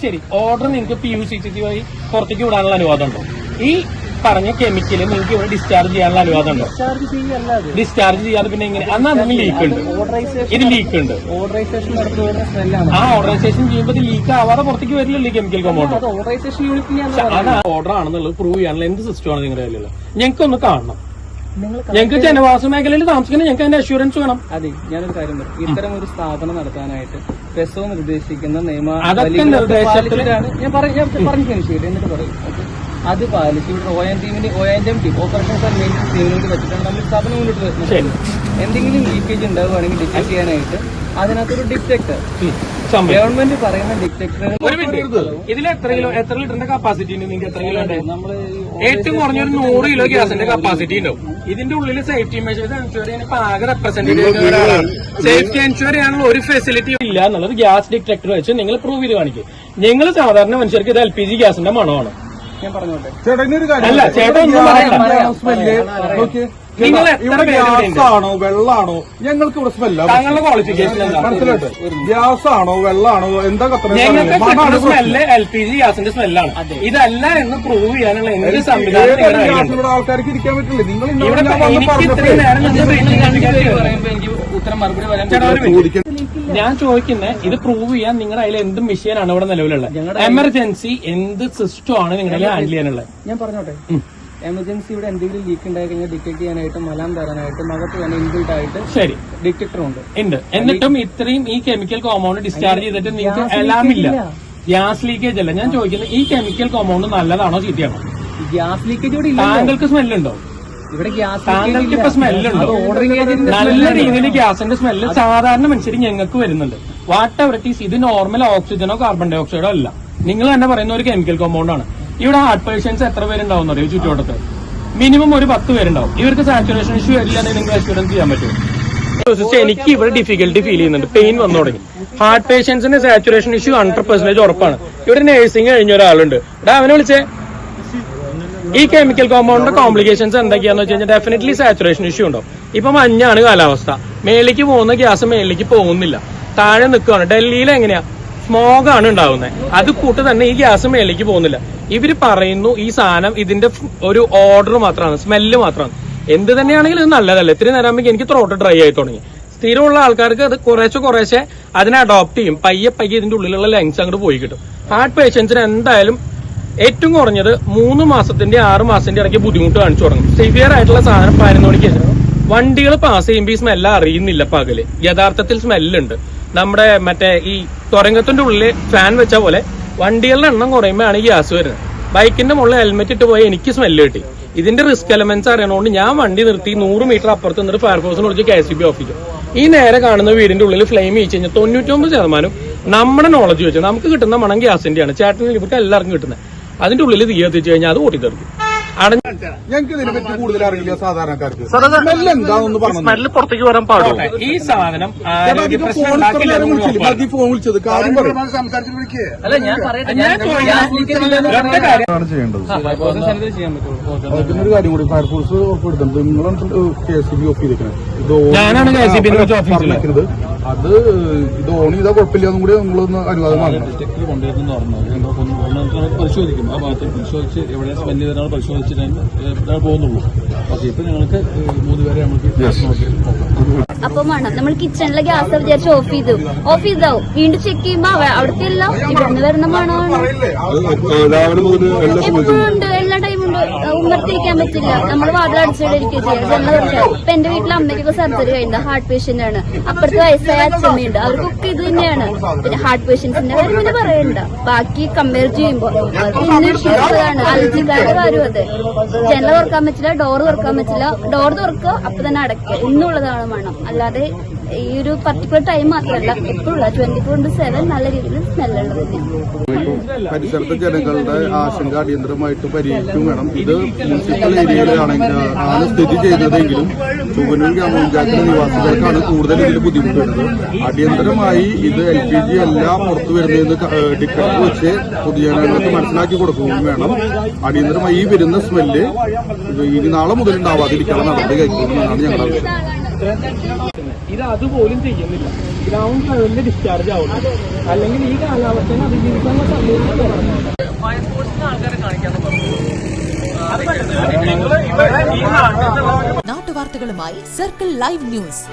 ശരി, ഓർഡർ നിങ്ങൾക്ക് PUCC വഴി പുറത്തേക്ക് വിടാനുള്ള അനുവാദം ഉണ്ടോ? ഈ പറഞ്ഞ കെമിക്കല് നിങ്ങൾക്ക് ഇവിടെ ഡിസ്ചാർജ് ചെയ്യാനുള്ള അനുവാദം ഉണ്ടോ? ഡിസ്ചാർജ് ചെയ്യാതെ പിന്നെ എങ്ങനെ? അന്നാ അതിന് ലീക്ക് ഉണ്ട്, ഇത് ലീക്ക് ഉണ്ട്. ആ ഓർഡറൈസേഷൻ ചെയ്യുമ്പോൾ ഇത് ലീക്ക് ആവാതെ പുറത്തേക്ക് വരില്ലല്ലോ കെമിക്കൽ കോമ്പൗണ്ട്. അത് ഓർഡർ ആണെന്നുള്ളത് പ്രൂവ് ചെയ്യാനുള്ള എന്ത് സിസ്റ്റമാണ് നിങ്ങളുടെ കയ്യിലുള്ളത്? ഞങ്ങൾക്കൊന്ന് കാണണം. ഞങ്ങൾക്ക് ജനവാസ മേഖലയിൽ താമസിക്കുന്ന ഞങ്ങൾക്ക് അതിന്റെ അഷ്യൂറൻസ് വേണം. അതെ, ഞാനൊരു കാര്യം പറയും. ഇത്തരം ഒരു സ്ഥാപനം നടത്താനായിട്ട് പെസോ നിർദ്ദേശിക്കുന്ന നിയമ നിർദ്ദേശത്തിലാണ് ഞാൻ പറഞ്ഞു ഫിനിഷ് ചെയ്ത് എന്നിട്ട് പറയും. അത് പാലിച്ച് ഇവിടെ OIM team operations and maintenance ടീമിനോട് വെച്ചിട്ടാണ് നമ്മൾ സ്ഥാപനം മുന്നോട്ട് വരുന്നത്. എന്തെങ്കിലും ലീക്കേജ് ഉണ്ടാവുകയാണെങ്കിൽ ഡിറ്റക്ട് ചെയ്യാനായിട്ട് അതിനകത്തൊരു ഡിറ്റക്ടർ, ഗവൺമെന്റ് പറയുന്ന ഡിറ്റക്ടർ. ഇതിൽ എത്ര ലിറ്ററിന്റെ കപ്പാസിറ്റി ഉണ്ട്? നിങ്ങൾക്ക് എത്ര കിലോ ഉണ്ട്? ഏറ്റവും കുറഞ്ഞൊരു 100 കിലോ ഗ്യാസിന്റെ കപ്പാസിറ്റി ഉണ്ടാവും. ഇതിന്റെ ഉള്ളിൽ സേഫ്റ്റി മെഷേഴ്സ് എൻഷുർ ചെയ്യാൻ ആകെ റെപ്രസെന്റേറ്റീവ് സേഫ്റ്റി എൻഷുർ ചെയ്യാനുള്ള ഒരു ഫെസിലിറ്റി ഇല്ല എന്നുള്ളത് ഗ്യാസ് ഡിറ്റക്ടർ വെച്ച് നിങ്ങൾ പ്രൂവ് ചെയ്ത് കാണിക്കും. നിങ്ങൾ സാധാരണ മനുഷ്യർക്ക് ഇത് LPG ഗ്യാസിന്റെ മണമാണ്. ഞാൻ പറഞ്ഞോട്ടെ അല്ല ചേട്ടാ, ഒന്നും നിങ്ങൾ ഗ്യാസാണോ വെള്ളാണോ? ഞങ്ങൾക്ക് ഇവിടെ സ്മെല്ല. താങ്കളുടെ ക്വാളിഫിക്കേഷൻ മനസ്സിലായിട്ട് ഗ്യാസാണോ വെള്ളാണോ എന്താ ഞങ്ങൾക്ക് സ്മെല്ല് LPG ഗ്യാസിന്റെ സ്മെല്ലാണ്. ഇതല്ല എന്ന് പ്രൂവ് ചെയ്യാനുള്ള എന്ത് സംവിധാനം ഇവിടെ ആൾക്കാർക്ക് ഇരിക്കാൻ പറ്റില്ല. നിങ്ങൾ ഞാൻ ചോദിക്കുന്നത് ഇത് പ്രൂവ് ചെയ്യാൻ നിങ്ങളുടെ അതിൽ എന്ത് മെഷീനാണ് ഇവിടെ നിലവിലുള്ളത്? എമർജൻസി എന്ത് സിസ്റ്റമാണ് നിങ്ങളുടെ ഹാൻഡിൽ ചെയ്യാനുള്ളത്? ഞാൻ പറഞ്ഞോട്ടെ. എമർജൻസി ഇവിടെ എന്തെങ്കിലും ലീക്ക് ഉണ്ടായി കഴിഞ്ഞാൽ ഡിറ്റക്ട് ചെയ്യാനായിട്ടും മലാം തരാനായിട്ടും അകത്ത് തന്നെ ഇൻബിൽഡ് ആയിട്ട് ശരി ഡിറ്റക്ടർ ഉണ്ട്. എന്നിട്ടും ഇത്രയും ഈ കെമിക്കൽ കോമ്പൗണ്ട് ഡിസ്ചാർജ് ചെയ്തിട്ട് നിങ്ങൾക്ക് എല്ലാമില്ല, ഗ്യാസ് ലീക്കേജ് അല്ല. ഞാൻ ചോദിക്കുന്നത് ഈ കെമിക്കൽ കോമ്പൗണ്ട് നല്ലതാണോ ചീത്തയാണോ? ഗ്യാസ് ലീക്കേജ് ഇവിടെ താങ്കൾക്ക് സ്മെല്ലുണ്ടോ? ഇവിടെ ഗ്യാസ് താങ്കൾക്ക് ഇപ്പൊ സ്മെല്ലുണ്ടോ? നല്ല രീതിയിൽ ഗ്യാസിന്റെ സ്മെല്ല് സാധാരണ മനുഷ്യർ ഞങ്ങൾക്ക് വരുന്നുണ്ട്. വാട്ട് എവർ ഇറ്റ് ഈസ്, ഇത് നോർമൽ ഓക്സിജനോ കാർബൺ ഡൈ ഓക്സൈഡോ അല്ല. നിങ്ങൾ തന്നെ പറയുന്ന ഒരു കെമിക്കൽ കോമ്പൗണ്ട് ആണ്. ഇവിടെ ഹാർട്ട് പേഷ്യൻസ് എത്ര പേരുണ്ടാവും അറിയോ ചുറ്റുവട്ടത്ത്? മിനിമം ഒരു 10 പേരുണ്ടാവും. ഇവർക്ക് സാച്ചുറേഷൻ ഇഷ്യൂ വരില്ലാതെ നിങ്ങൾക്ക് അഷ്യൂറൻസ് ചെയ്യാൻ പറ്റും? എനിക്ക് ഇവിടെ ഡിഫിക്കൽട്ടി ഫീൽ ചെയ്യുന്നുണ്ട്, പെയിൻ വന്നു തുടങ്ങി. ഹാർട്ട് പേഷ്യൻസിന്റെ സാച്ചുറേഷൻ ഇഷ്യൂ 100% ഉറപ്പാണ്. ഇവിടെ നഴ്സിംഗ് കഴിഞ്ഞ ഒരാളുണ്ട്, ഇവിടെ അവനെ വിളിച്ചേ. ഈ കെമിക്കൽ കോമ്പൗണ്ടിന്റെ കോംപ്ലിക്കേഷൻസ് എന്തൊക്കെയാന്ന് വെച്ച് കഴിഞ്ഞാൽ ഡെഫിനറ്റ്ലി സാച്ചുറേഷൻ ഇഷ്യൂ ഉണ്ടാവും. ഇപ്പൊ മഞ്ഞാണ് കാലാവസ്ഥ, മേലേക്ക് പോകുന്ന ഗ്യാസ് മേലേക്ക് പോകുന്നില്ല, താഴെ നിൽക്കുകയാണ്. ഡൽഹിയിൽ എങ്ങനെയാ സ്മോഗാണ് ഉണ്ടാവുന്നത്, അത് കൂട്ട് തന്നെ ഈ ഗ്യാസ് മേലേക്ക് പോകുന്നില്ല. ഇവര് പറയുന്നു ഈ സാധനം ഇതിന്റെ ഒരു ഓർഡർ മാത്രമാണ്, സ്മെല്ല് മാത്രമാണ്. എന്ത് തന്നെയാണെങ്കിലും ഇത് നല്ലതല്ല. ഇത്രയും നേരം ആകുമ്പോൾ എനിക്ക് ത്രോട്ട് ഡ്രൈ ആയി തുടങ്ങി. സ്ഥിരമുള്ള ആൾക്കാർക്ക് അത് കുറേശ്ശെ അതിനെ അഡോപ്റ്റ് ചെയ്യും. പയ്യെ ഇതിന്റെ ഉള്ളിലുള്ള ലങ്സ് അങ്ങോട്ട് പോയി കിട്ടും. ഹാർട്ട് പേഷ്യൻസിന് എന്തായാലും ഏറ്റവും കുറഞ്ഞത് 3 മാസത്തിന്റെ 6 മാസത്തിന്റെ ഇടയ്ക്ക് ബുദ്ധിമുട്ട് കാണിച്ചു തുടങ്ങും. സിവിയർ ആയിട്ടുള്ള സാധനം 11 മണിക്ക് വണ്ടികൾ പാസ് ചെയ്യുമ്പോൾ ഈ സ്മെല്ല് അറിയുന്നില്ല. പകല് യഥാർത്ഥത്തിൽ സ്മെല്ലുണ്ട്. നമ്മുടെ മറ്റേ ഈ തുരങ്കത്തിന്റെ ഉള്ളിൽ ഫാൻ വെച്ച പോലെ വണ്ടികളുടെ എണ്ണം കുറയുമ്പോഴാണ് ഈ ഗ്യാസ് വരുന്നത്. ബൈക്കിന്റെ മുകളിൽ ഹെൽമെറ്റ് ഇട്ട് പോയി എനിക്ക് സ്മെല്ല് കിട്ടി. ഇതിന്റെ റിസ്ക് എലമെന്റ്സ് അറിയണോണ്ട് ഞാൻ വണ്ടി നിർത്തി 100 മീറ്റർ അപ്പുറത്ത് നിന്നിട്ട് ഫയർഫോഴ്സിനെ വിളിച്ച് KCB ഓഫീസിൽ. ഈ നേരെ കാണുന്ന വീടിന്റെ ഉള്ളിൽ ഫ്ലെയിം ചെയ്ത് കഴിഞ്ഞാൽ 99% നമ്മുടെ നോളജ് വെച്ച് നമുക്ക് കിട്ടുന്ന മണം ഗ്യാസിന്റെയാണ്. ചേട്ടനിൽ ഇവർക്ക് എല്ലാവർക്കും കിട്ടുന്നത്. അതിന്റെ ഉള്ളിൽ തീ എത്തിച്ചു കഴിഞ്ഞാൽ അത് പൊട്ടിത്തെറിക്കും. ഞങ്ങൾക്ക് ഇതിനെ പറ്റി കൂടുതൽ അറിയില്ല സാധാരണക്കാർക്ക്. എന്താണെന്ന് പറഞ്ഞു സ്മെല്ല് പുറത്തേക്ക് വരാൻ പാടില്ല. ഈ സാധനം ഫോൺ വിളിച്ചത് കാര്യം ചെയ്യേണ്ടത്. അതിനൊരു കാര്യം കൂടി ഫയർഫോഴ്സ് ഉറപ്പെടുത്തുന്നത് നിങ്ങളാണ് KCB ഓഫ് ചെയ്തിരിക്കുന്നത്. ഞാനാണ് KCB പറഞ്ഞിരിക്കുന്നത്. അത് ഇത് ഓൺ ചെയ്താൽ കുഴപ്പമില്ലെന്നും കൂടി നിങ്ങളൊന്ന് അനുവാദം വാങ്ങണം. പരിശോധിക്കും. ആ ഭാഗത്ത് പരിശോധിച്ച് എവിടെ സ്മെല്ല് ചെയ്തതാണ് പരിശോധിച്ചിട്ട് പോകുന്നുള്ളൂ. പക്ഷേ ഇപ്പൊ ഞങ്ങൾക്ക് 3 പേരെ നമുക്ക് അപ്പം വേണം നമ്മൾ കിച്ചണിലെ ഗ്യാസ് വിചാരിച്ച് ഓഫ് ചെയ്താവും. വീണ്ടും ചെക്ക് ചെയ്യുമ്പോ അവിടുത്തെ എല്ലാം ഇവിടുന്ന് വരുന്ന മണമാണ്. എപ്പോഴും ഉണ്ട്, എല്ലാ ടൈമും ഉണ്ട്. ഉമ്മത്തിരിക്കാൻ പറ്റില്ല, നമ്മൾ വാതിലടിച്ചിടിരിക്കുക ചെയ്യാം. ഇപ്പൊ എന്റെ വീട്ടിലെ അമ്മയ്ക്കൊക്കെ സർജറി കഴിഞ്ഞ ഹാർട്ട് പേഷ്യന്റ് ആണ്. അപ്പുറത്ത് വയസ്സായ അച്ഛമ്മയുണ്ട്, അവർക്കൊക്കെ ഇത് തന്നെയാണ്. പിന്നെ ഹാർട്ട് പേഷ്യൻസിന്റെ കാര്യം പിന്നെ പറയണ്ട. ബാക്കി കമ്പയർ ചെയ്യുമ്പോൾ അവർക്ക് ഇന്ന് ഇഷ്യൂസാണ്. അലർജിക്കാരുടെ കാര്യം അതെ. ജനൽ തുറക്കാൻ പറ്റില്ല, ഡോർ തുറക്കാൻ പറ്റില്ല. ഡോർ തുറക്കുക അപ്പൊ തന്നെ അടയ്ക്കുക എന്നുള്ളതാണ് മണം. അല്ലാതെ ഈ ഒരു പർട്ടിക്കുലർ ടൈം മാത്രമല്ല, എപ്പോഴുള്ള 24/7 നല്ല രീതിയിൽ സ്മെല്ലുള്ളത് തന്നെയാണ്. പരിസരത്തെ ജനങ്ങളുടെ ആശങ്ക അടിയന്തരമായിട്ട് പരിഹരിക്കും വേണം. ഇത് മുനിസിപ്പൽ ഏരിയയിലാണെങ്കിൽ ആണ് സ്ഥിതി ചെയ്യുന്നതെങ്കിലും ചുവന്നൂർ ഗ്രാമപഞ്ചായത്തിലെ നിവാസികൾക്കാണ് കൂടുതൽ ഇതിൽ ബുദ്ധിമുട്ട് വരുന്നത്. അടിയന്തരമായി ഇത് LPG എല്ലാം പുറത്തു വരുന്നതെന്ന് ഡിക്റ്റർ വെച്ച് പൊതുജനങ്ങൾക്ക് മനസ്സിലാക്കി കൊടുക്കുകയും വേണം. അടിയന്തരമായി ഈ വരുന്ന സ്മെല്ല് ഇനി നാളെ മുതൽ ഉണ്ടാവാതിരിക്കാനുള്ള നടപടി കൈക്കൊള്ളുന്നതാണ് ഞങ്ങളുടെ ആവശ്യം. ഇത് അതുപോലും ചെയ്യുന്നില്ല. ഗ്രൗണ്ട് ലെവലിൽ ഡിസ്ചാർജ് ആവുള്ളൂ. അല്ലെങ്കിൽ ഈ കാലാവസ്ഥയെ അതിജീവിക്കാനുള്ള സമയം ഫയർ ഫോഴ്സിന് ആൾക്കാരെ കാണിക്കാന്ന് പറഞ്ഞു. നാട്ടുവാർത്തകളുമായി സർക്കിൾ ലൈവ് ന്യൂസ്.